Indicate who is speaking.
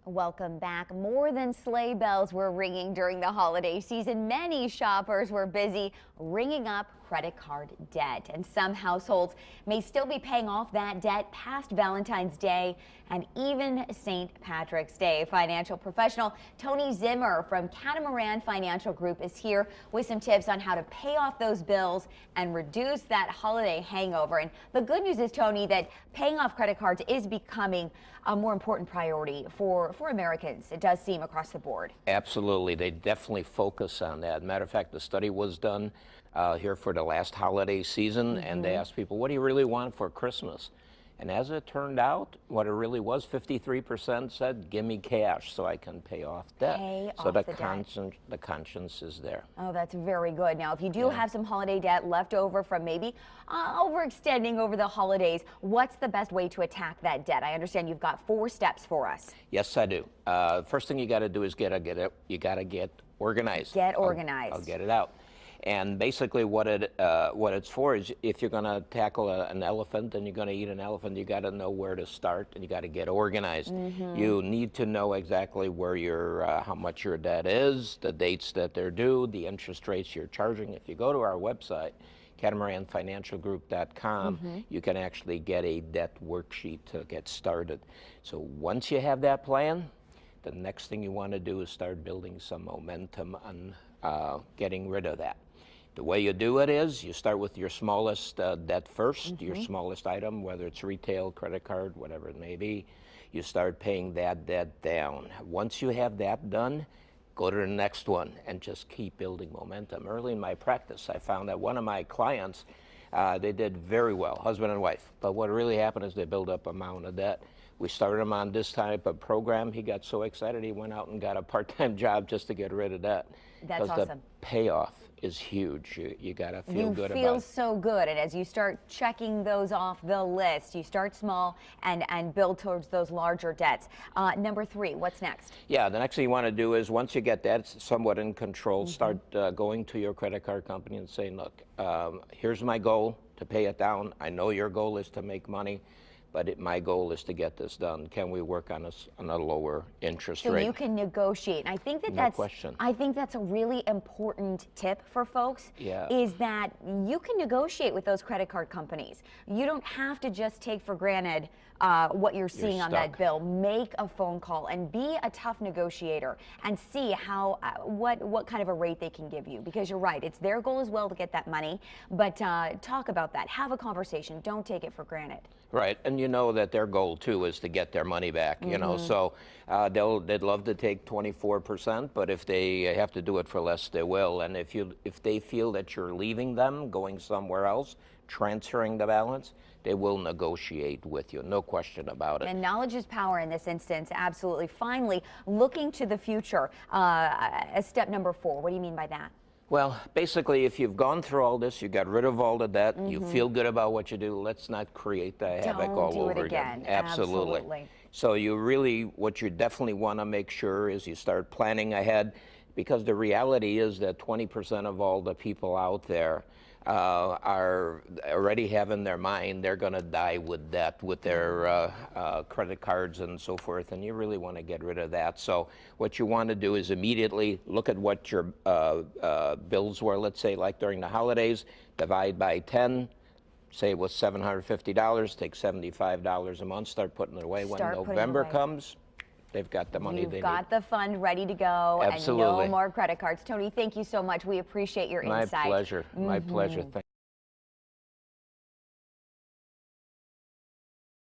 Speaker 1: Welcome back. More than sleigh bells were ringing during the holiday season. Many shoppers were busy ringing up credit card debt, and some households may still be paying off that debt past Valentine's Day and even St. Patrick's Day. Financial professional Tony Zimmer from Catamaran Financial Group is here with some tips on how to pay off those bills and reduce that holiday hangover. And the good news is, Tony, that paying off credit cards is becoming a more important priority for Americans. It does seem across the board.
Speaker 2: Absolutely. They definitely focus on that. Matter of fact, the study was done here for the last holiday season, and they asked people, what do you really want for Christmas? And as it turned out, what it really was, 53% said, give me cash so I can pay off debt. So the conscience is there.
Speaker 1: Oh, that's very good. Now, if you do have some holiday debt left over from maybe overextending over the holidays, what's the best way to attack that debt? I understand you've got 4 steps for us.
Speaker 2: Yes, I do. First thing you got to do is you got to get organized.
Speaker 1: Get organized.
Speaker 2: I'll get it out. And basically what it's for is, if you're going to tackle an elephant and you're going to eat an elephant, you got to know where to start and you got to get organized. You need to know exactly where how much your debt is, the dates that they're due, the interest rates you're charging. If you go to our website, catamaranfinancialgroup.com, you can actually get a debt worksheet to get started. So once you have that plan, the next thing you want to do is start building some momentum on getting rid of that. The way you do it is you start with your smallest debt first, your smallest item, whether it's retail, credit card, whatever it may be. You start paying that debt down. Once you have that done, go to the next one and just keep building momentum. Early in my practice, I found that one of my clients, they did very well, husband and wife. But what really happened is they built up an amount of debt. We started him on this type of program. He got so excited he went out and got a part-time job just to get rid of that.
Speaker 1: That's awesome.
Speaker 2: The payoff is huge. You got to feel good about it.
Speaker 1: You feel so good, and as you start checking those off the list, you start small and build towards those larger debts. Number 3, what's next? Yeah,
Speaker 2: the next thing you want to do is, once you get that somewhat in control, start going to your credit card company and saying, look, here's my goal to pay it down. I know your goal is to make money, but my goal is to get this done. Can we work on a lower interest rate?
Speaker 1: So you can negotiate. And I think that's a really important tip for folks. Is that you can negotiate with those credit card companies. You don't have to just take for granted what you're seeing on that bill. Make a phone call and be a tough negotiator and see how what kind of a rate they can give you, because you're right, it's their goal as well to get that money. But talk about that. Have a conversation. Don't take it for granted.
Speaker 2: Right, and you know that their goal too is to get their money back. You know, so they'd love to take 24%, but if they have to do it for less, they will. And if they feel that you're leaving them, going somewhere else, transferring the balance, they will negotiate with you, no question about it.
Speaker 1: And knowledge is power in this instance, absolutely. Finally, looking to the future, step number 4, what do you mean by that?
Speaker 2: Well, basically, if you've gone through all this, you got rid of all the debt, you feel good about what you do, let's not create the havoc all over again. Absolutely. So what you definitely want to make sure is you start planning ahead, because the reality is that 20% of all the people out there are already have in their mind they're going to die with debt, with their credit cards and so forth, and you really want to get rid of that. So what you want to do is immediately look at what your bills were, let's say like during the holidays, divide by 10, say it was $750, take $75 a month, start putting it away. When November comes, they've got the money they need.
Speaker 1: You've got the fund ready to go.
Speaker 2: Absolutely.
Speaker 1: And no more credit cards. Tony, thank you so much. We appreciate your insight.
Speaker 2: My pleasure. My pleasure.